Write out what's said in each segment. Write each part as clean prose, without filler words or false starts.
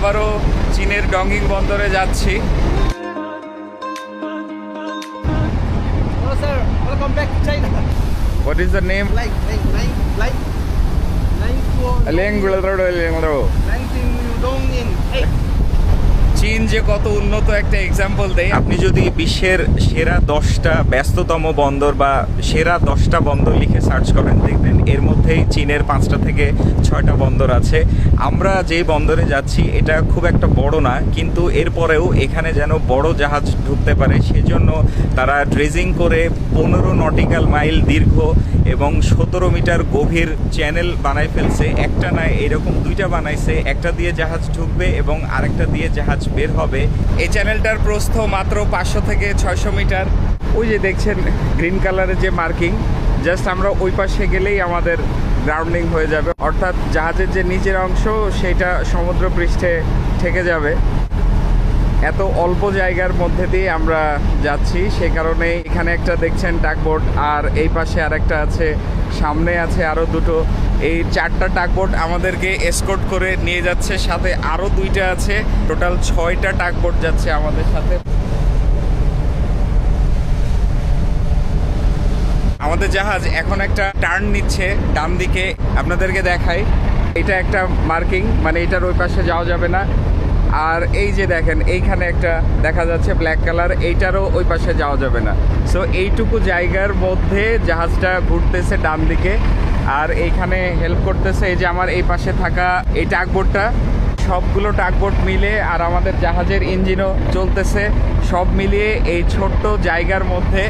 আবারও চীনের ডংগিং বন্দরে যাচ্ছি। Hello sir, welcome back to China. What is the name? চীন যে কত উন্নত একটা এক্সাম্পল দেয়। আপনি যদি বিশ্বের সেরা 10টা ব্যস্ততম বন্দর বা সেরা 10টা বন্দর লিখে সার্চ করেন, দেখবেন এর মধ্যেই চীনের 5টা থেকে 6টা বন্দর আছে। আমরা যে বন্দরে যাচ্ছি এটা খুব একটা বড় না, কিন্তু এরপরেও এখানে যেন বড় জাহাজ ঢুকতে পারে সেজন্য তারা ড্রেজিং করে 15 নটিক্যাল মাইল দীর্ঘ এবং 17 মিটার গভীর চ্যানেল বানাই ফেলছে। একটা নয়, এরকম 2টা বানাইছে। একটা দিয়ে জাহাজ ঢুকবে এবং আরেকটা দিয়ে জাহাজ বের হবে। এই চ্যানেলটার প্রস্থ মাত্র 500 থেকে 600 মিটার। ওই যে দেখছেন গ্রিন কালারের যে মার্কিং, জাস্ট আমরা ওই পাশে গেলেই আমাদের গ্রাউন্ডিং হয়ে যাবে, অর্থাৎ জাহাজের যে নিচের অংশ সেটা সমুদ্র পৃষ্ঠে ঠেকে যাবে। এত অল্প জায়গার মধ্যে দিয়ে আমরা যাচ্ছি, সে কারণে এখানে একটা দেখছেন টাগবোট, আর এই পাশে আরেকটা আছে, সামনে আছে আরও দুটো। এই 4টা টাগবোট আমাদেরকে এসকর্ট করে নিয়ে যাচ্ছে, সাথে আরও 2টা আছে। টোটাল 6টা টাগবোট যাচ্ছে আমাদের সাথে। আমাদের জাহাজ এখন একটা টার্ন নিচ্ছে ডান দিকে, আপনাদেরকে দেখাই। এটা একটা মার্কিং, মানে এটার ওই পাশে যাওয়া যাবে না। আর এই যে দেখেন এইখানে একটা দেখা যাচ্ছে ব্ল্যাক কালার, এইটারও ওই পাশে যাওয়া যাবে না। সো এইটুকু জায়গার মধ্যে জাহাজটা ঘুরতেছে ডান দিকে, আর এইখানে হেল্প করতেছে এই যে আমার এই পাশে থাকা এই টাগবোটটা। সবগুলো টাগবোট মিলে আর আমাদের জাহাজের ইঞ্জিনও চলতেছে, সব মিলিয়ে এই ছোট্ট জায়গার মধ্যে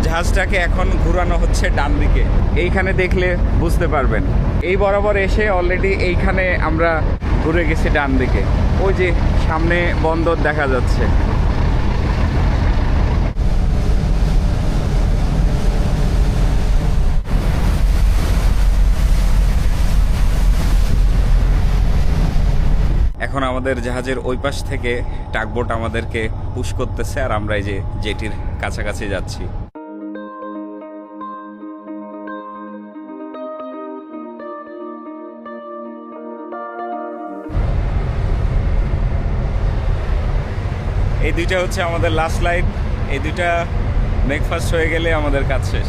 জাহাজটাকে এখন ঘোরানো হচ্ছে ডান দিকে। এইখানে দেখলে বুঝতে পারবেন। এই বরাবর এসে অলরেডি এইখানে আমরা ঘুরে গেছি ডান দিকে। ওই যে সামনে বন্দর দেখা যাচ্ছে। এখন আমাদের জাহাজের ওই পাশ থেকে টাগবোট আমাদেরকে পুশ করতেছে, আর আমরা এই যে জেটির কাছাকাছি যাচ্ছি। এই 2টা হচ্ছে আমাদের লাস্ট লাইন। এই 2টা ব্রেকফাস্ট হয়ে গেলে আমাদের কাজ শেষ।